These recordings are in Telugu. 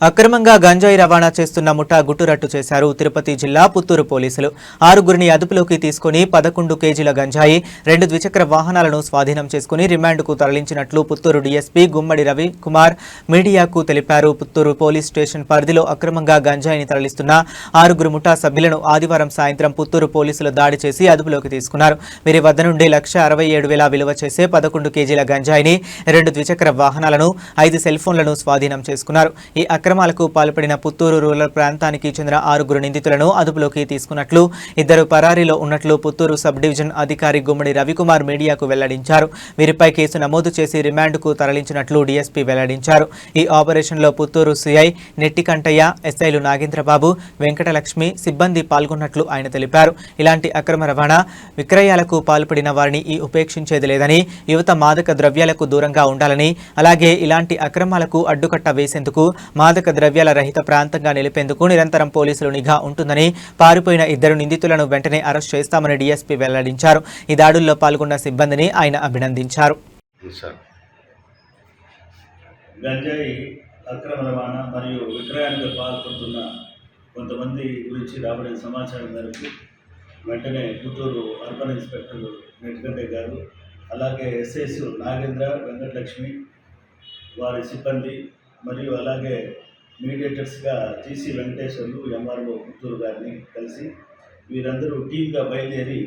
అక్రమంగా గంజాయి రవాణా చేస్తున్న ముఠా గుట్టురట్టు చేశారు తిరుపతి జిల్లా పుత్తూరు పోలీసులు. 6గురిని అదుపులోకి తీసుకుని 11 కేజీల గంజాయి, 2 ద్విచక్ర వాహనాలను స్వాధీనం చేసుకుని రిమాండ్కు తరలించినట్లు పుత్తూరు డీఎస్పీ గుమ్మడి రవికుమార్ మీడియాకు తెలిపారు. పుత్తూరు పోలీస్ స్టేషన్ పరిధిలో అక్రమంగా గంజాయిని తరలిస్తున్న 6గురు ముఠా సభ్యులను ఆదివారం సాయంత్రం పుత్తూరు పోలీసులు దాడి చేసి అదుపులోకి తీసుకున్నారు. వీరి వద్ద నుండి 1,67,000 విలువ చేసే 11 కేజీల గంజాయిని, 2 ద్విచక్ర వాహనాలను, 5 సెల్ ఫోన్లను స్వాధీనం చేసుకున్నారు. ఈ అక్రమాలకు పాల్పడిన పుత్తూరు రూరల్ ప్రాంతానికి చెందిన 6గురు నిందితులను అదుపులోకి తీసుకున్నట్లు, 2 పరారీలో ఉన్నట్లు పుత్తూరు సబ్ డివిజన్ అధికారి గుమ్మడి రవికుమార్ మీడియాకు వెల్లడించారు. వీరిపై కేసు నమోదు చేసి రిమాండ్కు తరలించినట్లు డీఎస్పీ వెల్లడించారు. ఈ ఆపరేషన్లో పుత్తూరు సిఐ నెట్టికంటయ్య, ఎస్ఐలు నాగేంద్రబాబు, వెంకటలక్ష్మి సిబ్బంది పాల్గొన్నట్లు ఆయన తెలిపారు. ఇలాంటి అక్రమ రవాణా, విక్రయాలకు పాల్పడిన వారిని ఉపేక్షించేది లేదని, యువత మాదక ద్రవ్యాలకు దూరంగా ఉండాలని, అలాగే ఇలాంటి అక్రమాలకు అడ్డుకట్ట వేసేందుకు మాదక ద్రవ్యాల రహిత ప్రాంతంగా నిలిపేందుకు నిరంతరం పోలీసులు నిఘా ఉంటుందని, పారిపోయిన 2 నిందితులను వెంటనే అరెస్ట్ చేస్తామని డీఎస్పీ వెల్లడించారు. ఈ దాడుల్లో పాల్గొన్న సిబ్బందిని ఆయన అభినందించారు. గంజాయి అక్రమ రవాణా మరియు విక్రయానికి పాల్పడుతున్న కొంతమంది గురించి రాబడిన సమాచారం మేరకు వెంటనే పుత్తూరు అర్బన్ ఇన్స్పెక్టర్ నెట్టికంటయ్య గారు, అలాగే ఎస్ఐస్ నాగేంద్ర, వెంకటలక్ష్మి వారి సిబ్బంది మరియు అలాగే మీడియేటర్స్గా జీసీ వెంకటేశ్వర్లు, ఎంఆర్ఓ పుత్తూరు గారిని కలిసి వీరందరూ టీమ్గా బయలుదేరి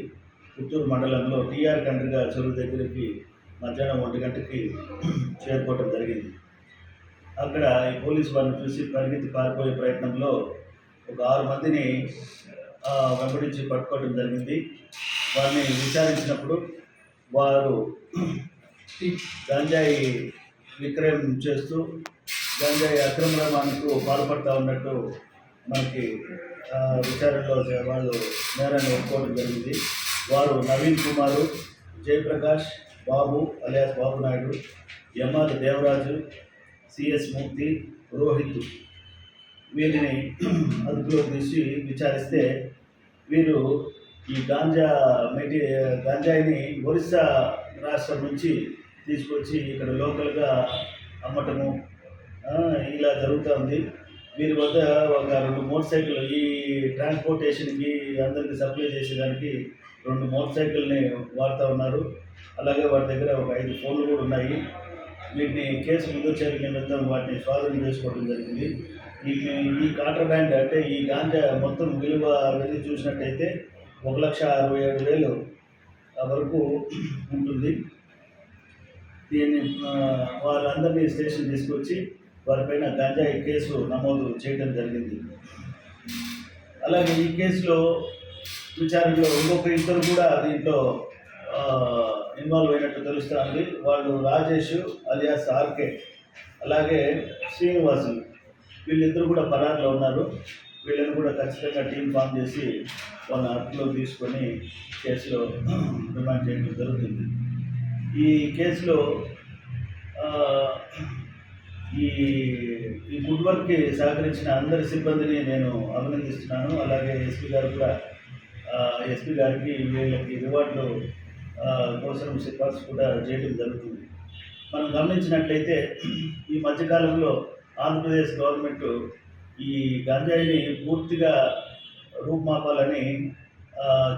పుత్తూరు మండలంలో టీఆర్ కండ్రిగా చెరువు దగ్గరికి మధ్యాహ్నం 1 గంటకి చేరుకోవడం జరిగింది. అక్కడ ఈ పోలీసు వారిని చూసి పరిగెత్తి పారిపోయే ప్రయత్నంలో ఒక 6 మందిని వెంబడించి పట్టుకోవడం జరిగింది. వారిని విచారించినప్పుడు వారు గంజాయి విక్రయం చేస్తూ గంజాయి అక్రమ రవాణాకు పాల్పడుతూ ఉన్నట్టు మనకి విచారణలో వాళ్ళు నేరాన్ని ఒప్పుకోవడం జరిగింది. వారు నవీన్ కుమారు, జయప్రకాష్, బాబు అలియాస్ బాబు నాయుడు, ఎంఆర్ దేవరాజు, సిఎస్ మూర్తి, రోహిత్ వీరిని అదుపులోకి తీసి విచారిస్తే వీరు ఈ గంజాయిని ఒరిస్సా రాష్ట్రం నుంచి తీసుకొచ్చి ఇక్కడ లోకల్గా అమ్మటము ఇలా జరుగుతుంది. వీరి వద్ద ఒక 2 మోటార్ సైకిల్ ఈ ట్రాన్స్పోర్టేషన్కి అందరికి సప్లై చేసేదానికి 2 మోటార్ సైకిల్ని వాడుతూ ఉన్నారు. అలాగే వారి దగ్గర ఒక 5 ఫోన్లు కూడా ఉన్నాయి. వీటిని కేసు ముందు చర్య నిమిత్తం వాటిని స్వాధీనం చేసుకోవడం జరిగింది. ఈ కాంట్రాబ్యాండ్ అంటే ఈ గాంజా మొత్తం విలువ వెళ్ళి చూసినట్టయితే 1,67,000 వరకు ఉంటుంది. దీన్ని వారందరినీ స్టేషన్ తీసుకొచ్చి వారిపైన గంజాయి కేసు నమోదు చేయడం జరిగింది. అలాగే ఈ కేసులో విచారణలో ఇంకొక 2 కూడా దీంట్లో ఇన్వాల్వ్ అయినట్టు తెలుస్తుంది. వాళ్ళు రాజేష్ అలియాస్ ఆర్కే, అలాగే శ్రీనివాసు, వీళ్ళిద్దరూ కూడా పరారులో ఉన్నారు. వీళ్ళని కూడా ఖచ్చితంగా టీం ఫామ్ చేసి వాళ్ళ అదుపులో తీసుకొని కేసులో రిమాండ్ చేయడం జరుగుతుంది. ఈ కేసులో ఈ గుడ్ వర్క్కి సహకరించిన అందరి సిబ్బందిని నేను అభినందిస్తున్నాను. అలాగే ఎస్పీ గారికి వీళ్ళకి రివార్డులు కోసం సిఫార్సు కూడా చేయడం జరుగుతుంది. మనం గమనించినట్లయితే ఈ మధ్యకాలంలో ఆంధ్రప్రదేశ్ గవర్నమెంట్ ఈ గంజాయిని పూర్తిగా రూపుమాపాలని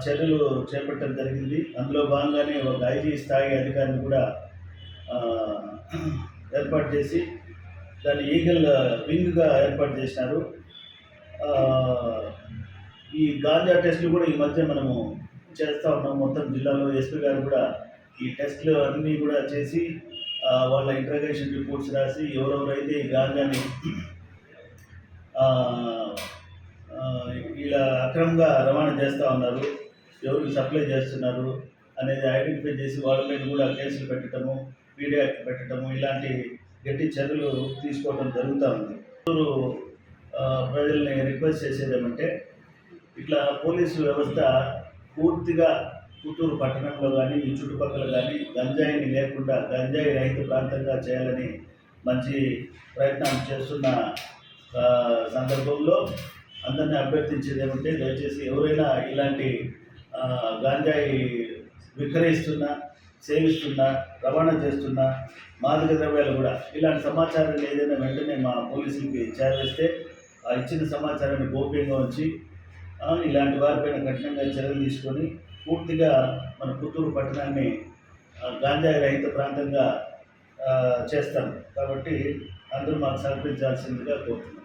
చర్యలు చేపట్టడం జరిగింది. అందులో భాగంగానే ఒక ఐజీ స్థాయి అధికారిని కూడా ఏర్పాటు చేసి దాన్ని ఈగల్ వింగ్గా ఏర్పాటు చేసినారు. ఈ గాంజా టెస్టులు కూడా ఈ మధ్య మనము చేస్తూ ఉన్నాం. మొత్తం జిల్లాలో ఎస్పీ గారు కూడా ఈ టెస్టులు అన్నీ కూడా చేసి వాళ్ళ ఇంట్రాగేషన్ రిపోర్ట్స్ రాసి ఎవరెవరైతే ఈ గాంజాని ఇలా అక్రమంగా రవాణా చేస్తూ ఉన్నారు, ఎవరికి సప్లై చేస్తున్నారు అనేది ఐడెంటిఫై చేసి వాళ్ళ మీద కూడా కేసులు పెట్టడము, పీడీ యాక్ట్ పెట్టడము, ఇలాంటి గట్టి చర్యలు తీసుకోవడం జరుగుతూ ఉంది. ప్రజల్ని రిక్వెస్ట్ చేసేది ఏమంటే, ఇట్లా పోలీసు వ్యవస్థ పూర్తిగా పుత్తూరు పట్టణంలో కానీ ఈ చుట్టుపక్కల కానీ గంజాయిని లేకుండా గంజాయి రహిత ప్రాంతంగా చేయాలని మంచి ప్రయత్నం చేస్తున్న సందర్భంలో అందరినీ అభ్యర్థించేది ఏమంటే, దయచేసి ఎవరైనా ఇలాంటి గంజాయి విక్రయిస్తున్నా సేవిస్తున్నా, రవాణా చేస్తున్నా, మాదక ద్రవ్యాలు కూడా ఇలాంటి సమాచారాన్ని ఏదైనా వెంటనే మా పోలీసులకి చేరవేస్తే ఆ ఇచ్చిన సమాచారాన్ని గోప్యంగా ఉంచి ఇలాంటి వారిపైన కఠినంగా చర్యలు తీసుకొని పూర్తిగా మన పుత్తూరు పట్టణాన్ని గాంజాయి రహిత ప్రాంతంగా చేస్తాం. కాబట్టి అందరూ మాకు సహకరించాల్సిందిగా కోరుతున్నాం.